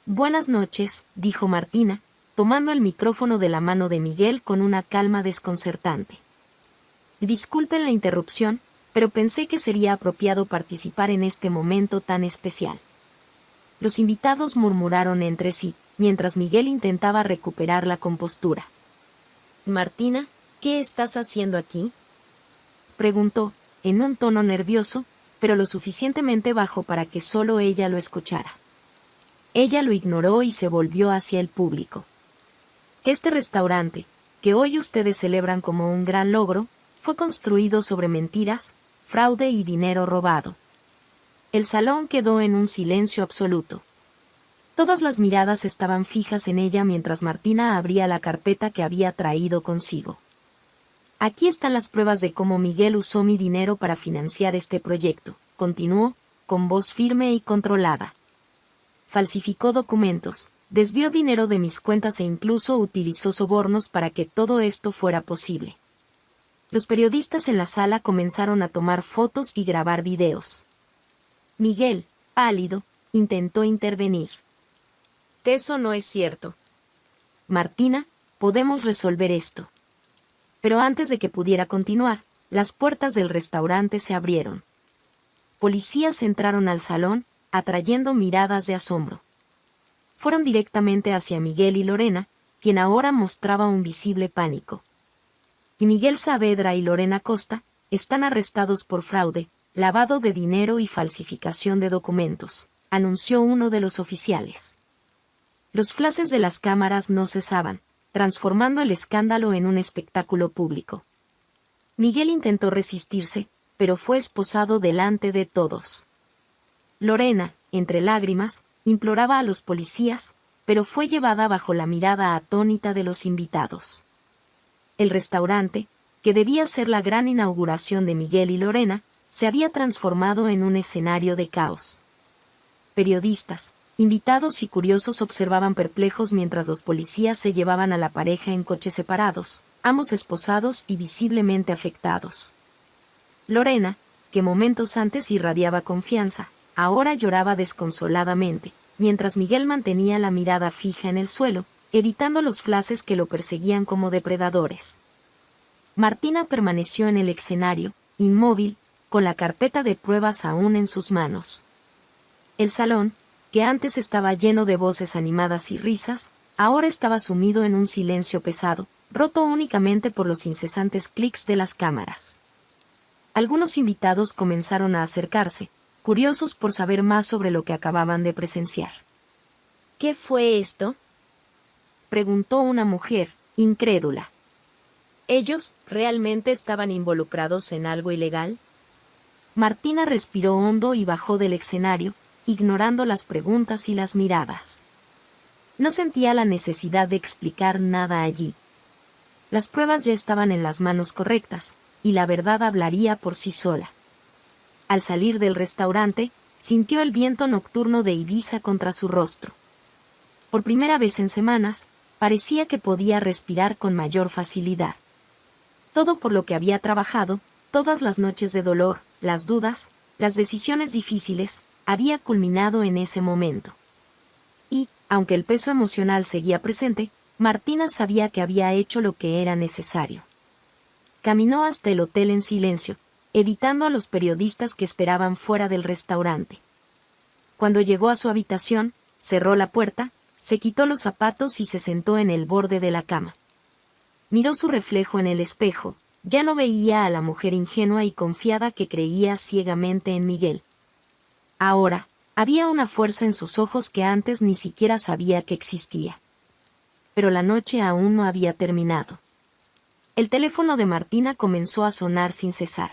«Buenas noches», dijo Martina, tomando el micrófono de la mano de Miguel con una calma desconcertante. «Disculpen la interrupción, pero pensé que sería apropiado participar en este momento tan especial». Los invitados murmuraron entre sí, mientras Miguel intentaba recuperar la compostura. «Martina, ¿qué estás haciendo aquí?», preguntó, en un tono nervioso, pero lo suficientemente bajo para que solo ella lo escuchara. Ella lo ignoró y se volvió hacia el público. «Este restaurante, que hoy ustedes celebran como un gran logro, fue construido sobre mentiras, fraude y dinero robado». El salón quedó en un silencio absoluto. Todas las miradas estaban fijas en ella mientras Martina abría la carpeta que había traído consigo. «Aquí están las pruebas de cómo Miguel usó mi dinero para financiar este proyecto», continuó, con voz firme y controlada. «Falsificó documentos, desvió dinero de mis cuentas e incluso utilizó sobornos para que todo esto fuera posible». Los periodistas en la sala comenzaron a tomar fotos y grabar videos. Miguel, pálido, intentó intervenir. «Eso no es cierto». «Martina, podemos resolver esto». Pero antes de que pudiera continuar, las puertas del restaurante se abrieron. Policías entraron al salón, atrayendo miradas de asombro. Fueron directamente hacia Miguel y Lorena, quien ahora mostraba un visible pánico. «Y Miguel Saavedra y Lorena Costa están arrestados por fraude, lavado de dinero y falsificación de documentos», anunció uno de los oficiales. Los flashes de las cámaras no cesaban, transformando el escándalo en un espectáculo público. Miguel intentó resistirse, pero fue esposado delante de todos. Lorena, entre lágrimas, imploraba a los policías, pero fue llevada bajo la mirada atónita de los invitados. El restaurante, que debía ser la gran inauguración de Miguel y Lorena, se había transformado en un escenario de caos. Periodistas, invitados y curiosos observaban perplejos mientras los policías se llevaban a la pareja en coches separados, ambos esposados y visiblemente afectados. Lorena, que momentos antes irradiaba confianza, ahora lloraba desconsoladamente, mientras Miguel mantenía la mirada fija en el suelo, evitando los flashes que lo perseguían como depredadores. Martina permaneció en el escenario, inmóvil, con la carpeta de pruebas aún en sus manos. El salón, que antes estaba lleno de voces animadas y risas, ahora estaba sumido en un silencio pesado, roto únicamente por los incesantes clics de las cámaras. Algunos invitados comenzaron a acercarse, curiosos por saber más sobre lo que acababan de presenciar. «¿Qué fue esto?», preguntó una mujer, incrédula. «¿Ellos realmente estaban involucrados en algo ilegal?». Martina respiró hondo y bajó del escenario, ignorando las preguntas y las miradas. No sentía la necesidad de explicar nada allí. Las pruebas ya estaban en las manos correctas, y la verdad hablaría por sí sola. al salir del restaurante, sintió el viento nocturno de Ibiza contra su rostro. Por primera vez en semanas, parecía que podía respirar con mayor facilidad. Todo por lo que había trabajado, todas las noches de dolor, las dudas, las decisiones difíciles, había culminado en ese momento. Y, aunque el peso emocional seguía presente, Martina sabía que había hecho lo que era necesario. Caminó hasta el hotel en silencio, evitando a los periodistas que esperaban fuera del restaurante. Cuando llegó a su habitación, cerró la puerta, se quitó los zapatos y se sentó en el borde de la cama. Miró su reflejo en el espejo, ya no veía a la mujer ingenua y confiada que creía ciegamente en Miguel. Ahora, había una fuerza en sus ojos que antes ni siquiera sabía que existía. Pero la noche aún no había terminado. El teléfono de Martina comenzó a sonar sin cesar.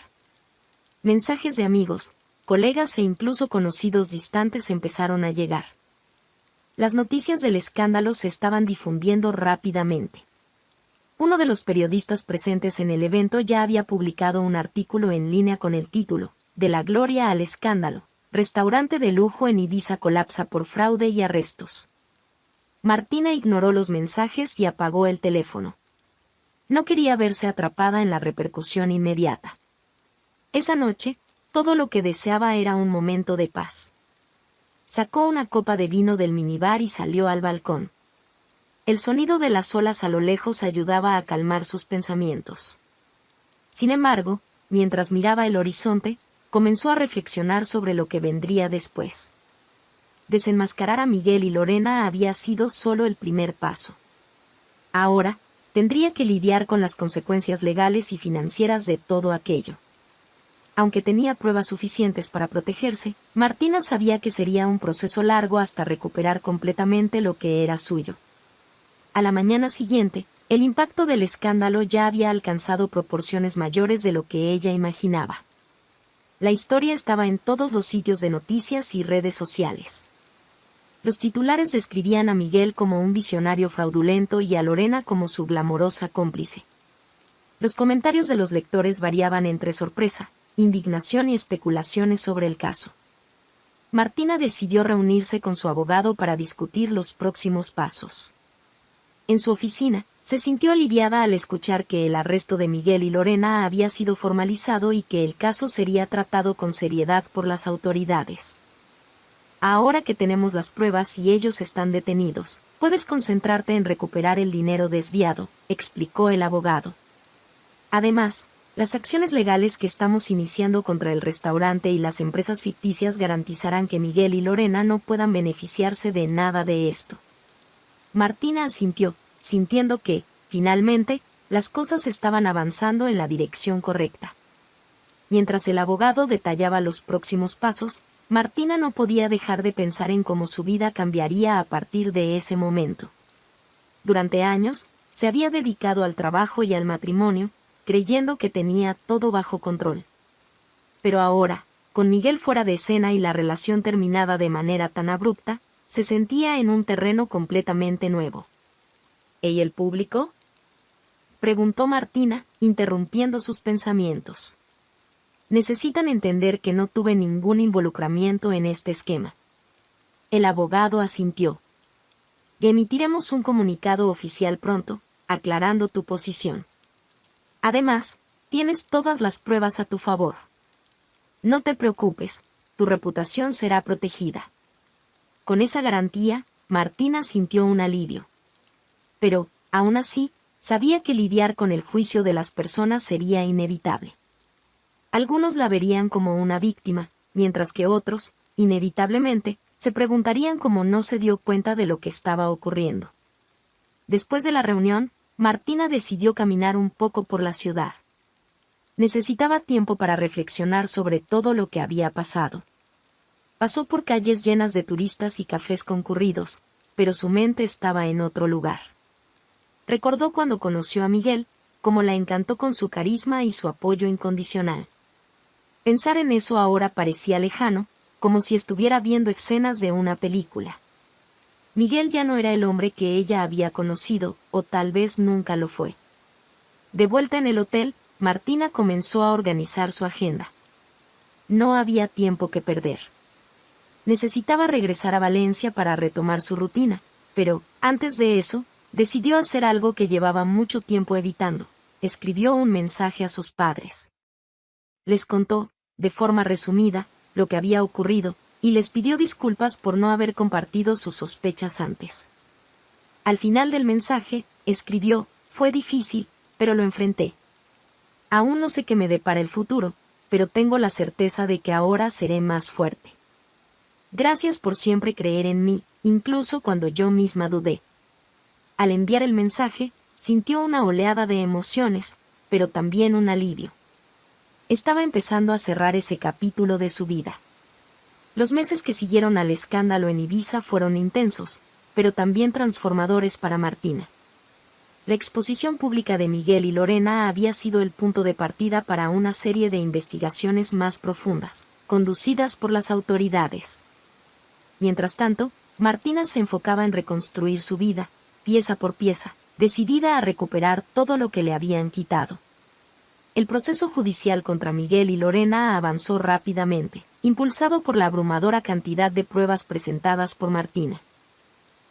Mensajes de amigos, colegas e incluso conocidos distantes empezaron a llegar. Las noticias del escándalo se estaban difundiendo rápidamente. Uno de los periodistas presentes en el evento ya había publicado un artículo en línea con el título, "De la gloria al escándalo, restaurante de lujo en Ibiza colapsa por fraude y arrestos". Martina ignoró los mensajes y apagó el teléfono. No quería verse atrapada en la repercusión inmediata. Esa noche, todo lo que deseaba era un momento de paz. Sacó una copa de vino del minibar y salió al balcón. El sonido de las olas a lo lejos ayudaba a calmar sus pensamientos. Sin embargo, mientras miraba el horizonte, comenzó a reflexionar sobre lo que vendría después. Desenmascarar a Miguel y Lorena había sido solo el primer paso. Ahora, tendría que lidiar con las consecuencias legales y financieras de todo aquello. Aunque tenía pruebas suficientes para protegerse, Martina sabía que sería un proceso largo hasta recuperar completamente lo que era suyo. A la mañana siguiente, el impacto del escándalo ya había alcanzado proporciones mayores de lo que ella imaginaba. La historia estaba en todos los sitios de noticias y redes sociales. Los titulares describían a Miguel como un visionario fraudulento y a Lorena como su glamorosa cómplice. Los comentarios de los lectores variaban entre sorpresa, indignación y especulaciones sobre el caso. Martina decidió reunirse con su abogado para discutir los próximos pasos. En su oficina, se sintió aliviada al escuchar que el arresto de Miguel y Lorena había sido formalizado y que el caso sería tratado con seriedad por las autoridades. Ahora que tenemos las pruebas y ellos están detenidos, puedes concentrarte en recuperar el dinero desviado, explicó el abogado. Además, las acciones legales que estamos iniciando contra el restaurante y las empresas ficticias garantizarán que Miguel y Lorena no puedan beneficiarse de nada de esto. Martina asintió, sintiendo que, finalmente, las cosas estaban avanzando en la dirección correcta. Mientras el abogado detallaba los próximos pasos, Martina no podía dejar de pensar en cómo su vida cambiaría a partir de ese momento. Durante años, se había dedicado al trabajo y al matrimonio, creyendo que tenía todo bajo control. Pero ahora, con Miguel fuera de escena y la relación terminada de manera tan abrupta, se sentía en un terreno completamente nuevo. ¿Y el público?, preguntó Martina, interrumpiendo sus pensamientos. Necesitan entender que no tuve ningún involucramiento en este esquema. El abogado asintió. Emitiremos un comunicado oficial pronto, aclarando tu posición. Además, tienes todas las pruebas a tu favor. No te preocupes, tu reputación será protegida. Con esa garantía, Martina sintió un alivio. Pero, aún así, sabía que lidiar con el juicio de las personas sería inevitable. Algunos la verían como una víctima, mientras que otros, inevitablemente, se preguntarían cómo no se dio cuenta de lo que estaba ocurriendo. Después de la reunión, Martina decidió caminar un poco por la ciudad. Necesitaba tiempo para reflexionar sobre todo lo que había pasado. Pasó por calles llenas de turistas y cafés concurridos, pero su mente estaba en otro lugar. Recordó cuando conoció a Miguel, cómo la encantó con su carisma y su apoyo incondicional. Pensar en eso ahora parecía lejano, como si estuviera viendo escenas de una película. Miguel ya no era el hombre que ella había conocido, o tal vez nunca lo fue. De vuelta en el hotel, Martina comenzó a organizar su agenda. no había tiempo que perder. Necesitaba regresar a Valencia para retomar su rutina, pero, antes de eso, decidió hacer algo que llevaba mucho tiempo evitando. Escribió un mensaje a sus padres. Les contó, de forma resumida, lo que había ocurrido, y les pidió disculpas por no haber compartido sus sospechas antes. Al final del mensaje, escribió: fue difícil, pero lo enfrenté. Aún no sé qué me depara el futuro, pero tengo la certeza de que ahora seré más fuerte. Gracias por siempre creer en mí, incluso cuando yo misma dudé. Al enviar el mensaje, sintió una oleada de emociones, pero también un alivio. Estaba empezando a cerrar ese capítulo de su vida. Los meses que siguieron al escándalo en Ibiza fueron intensos, pero también transformadores para Martina. La exposición pública de Miguel y Lorena había sido el punto de partida para una serie de investigaciones más profundas, conducidas por las autoridades. Mientras tanto, Martina se enfocaba en reconstruir su vida, pieza por pieza, decidida a recuperar todo lo que le habían quitado. El proceso judicial contra Miguel y Lorena avanzó rápidamente, impulsado por la abrumadora cantidad de pruebas presentadas por Martina.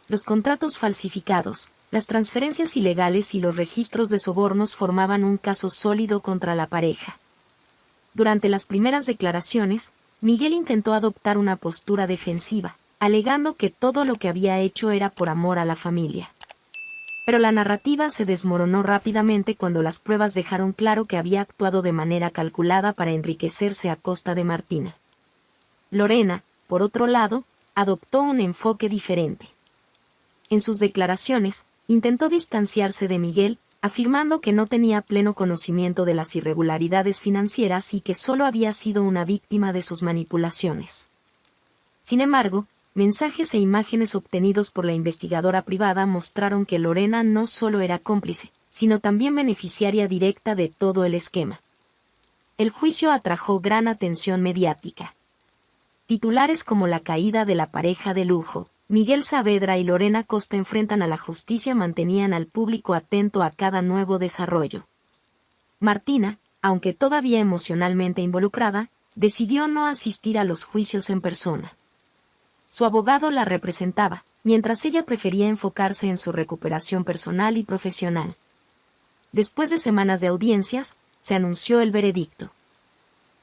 Los contratos falsificados, las transferencias ilegales y los registros de sobornos formaban un caso sólido contra la pareja. Durante las primeras declaraciones, Miguel intentó adoptar una postura defensiva, alegando que todo lo que había hecho era por amor a la familia. Pero la narrativa se desmoronó rápidamente cuando las pruebas dejaron claro que había actuado de manera calculada para enriquecerse a costa de Martina. Lorena, por otro lado, adoptó un enfoque diferente. En sus declaraciones, intentó distanciarse de Miguel, afirmando que no tenía pleno conocimiento de las irregularidades financieras y que solo había sido una víctima de sus manipulaciones. Sin embargo, mensajes e imágenes obtenidos por la investigadora privada mostraron que Lorena no solo era cómplice, sino también beneficiaria directa de todo el esquema. El juicio atrajo gran atención mediática. Titulares como la caída de la pareja de lujo, Miguel Saavedra y Lorena Costa enfrentan a la justicia mantenían al público atento a cada nuevo desarrollo. Martina, aunque todavía emocionalmente involucrada, decidió no asistir a los juicios en persona. Su abogado la representaba, mientras ella prefería enfocarse en su recuperación personal y profesional. Después de semanas de audiencias, se anunció el veredicto.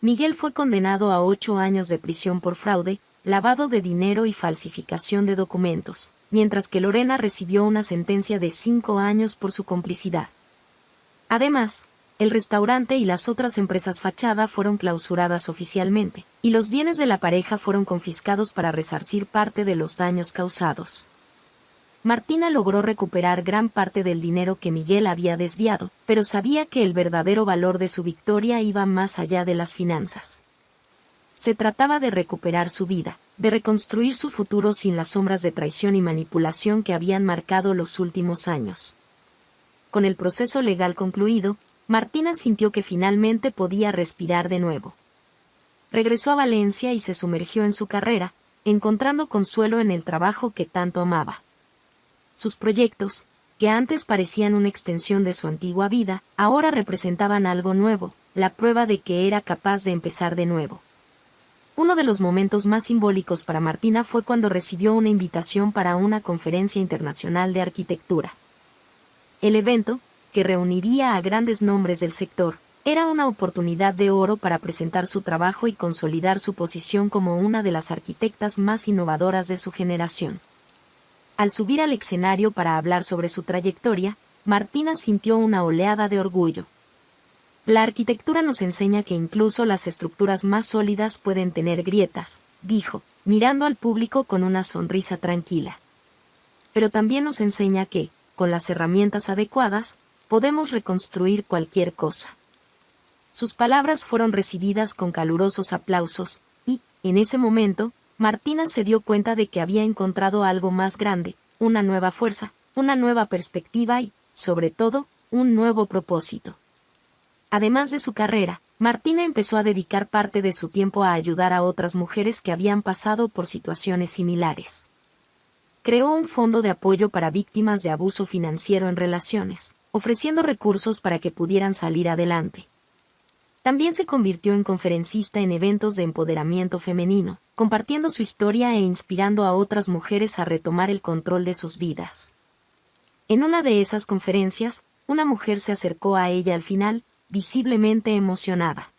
Miguel fue condenado a 8 años de prisión por fraude, lavado de dinero y falsificación de documentos, mientras que Lorena recibió una sentencia de 5 años por su complicidad. Además, el restaurante y las otras empresas fachada fueron clausuradas oficialmente, y los bienes de la pareja fueron confiscados para resarcir parte de los daños causados. Martina logró recuperar gran parte del dinero que Miguel había desviado, pero sabía que el verdadero valor de su victoria iba más allá de las finanzas. Se trataba de recuperar su vida, de reconstruir su futuro sin las sombras de traición y manipulación que habían marcado los últimos años. Con el proceso legal concluido, Martina sintió que finalmente podía respirar de nuevo. Regresó a Valencia y se sumergió en su carrera, encontrando consuelo en el trabajo que tanto amaba. Sus proyectos, que antes parecían una extensión de su antigua vida, ahora representaban algo nuevo, la prueba de que era capaz de empezar de nuevo. Uno de los momentos más simbólicos para Martina fue cuando recibió una invitación para una conferencia internacional de arquitectura. El evento, que reuniría a grandes nombres del sector, era una oportunidad de oro para presentar su trabajo y consolidar su posición como una de las arquitectas más innovadoras de su generación. Al subir al escenario para hablar sobre su trayectoria, Martina sintió una oleada de orgullo. La arquitectura nos enseña que incluso las estructuras más sólidas pueden tener grietas, dijo, mirando al público con una sonrisa tranquila. Pero también nos enseña que, con las herramientas adecuadas, podemos reconstruir cualquier cosa. Sus palabras fueron recibidas con calurosos aplausos, y, en ese momento, Martina se dio cuenta de que había encontrado algo más grande, una nueva fuerza, una nueva perspectiva y, sobre todo, un nuevo propósito. Además de su carrera, Martina empezó a dedicar parte de su tiempo a ayudar a otras mujeres que habían pasado por situaciones similares. Creó un fondo de apoyo para víctimas de abuso financiero en relaciones, ofreciendo recursos para que pudieran salir adelante. También se convirtió en conferencista en eventos de empoderamiento femenino, compartiendo su historia e inspirando a otras mujeres a retomar el control de sus vidas. En una de esas conferencias, una mujer se acercó a ella al final, visiblemente emocionada.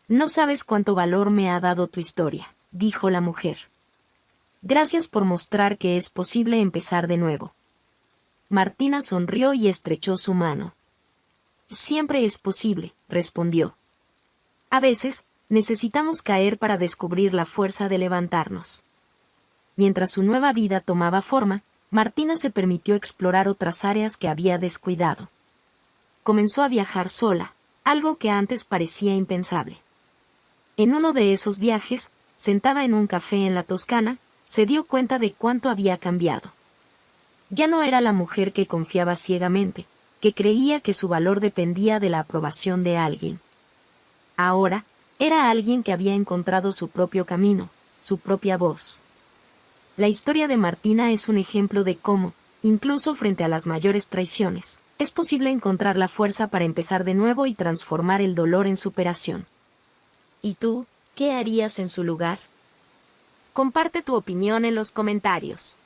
«No sabes cuánto valor me ha dado tu historia», dijo la mujer. «Gracias por mostrar que es posible empezar de nuevo». Martina sonrió y estrechó su mano. «Siempre es posible», respondió. «A veces, necesitamos caer para descubrir la fuerza de levantarnos». Mientras su nueva vida tomaba forma, Martina se permitió explorar otras áreas que había descuidado. Comenzó a viajar sola, algo que antes parecía impensable. En uno de esos viajes, sentada en un café en la Toscana, se dio cuenta de cuánto había cambiado. Ya no era la mujer que confiaba ciegamente, que creía que su valor dependía de la aprobación de alguien. Ahora, era alguien que había encontrado su propio camino, su propia voz. La historia de Martina es un ejemplo de cómo, incluso frente a las mayores traiciones, es posible encontrar la fuerza para empezar de nuevo y transformar el dolor en superación. ¿Y tú, qué harías en su lugar? Comparte tu opinión en los comentarios.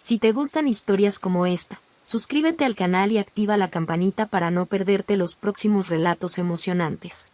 Si te gustan historias como esta, suscríbete al canal y activa la campanita para no perderte los próximos relatos emocionantes.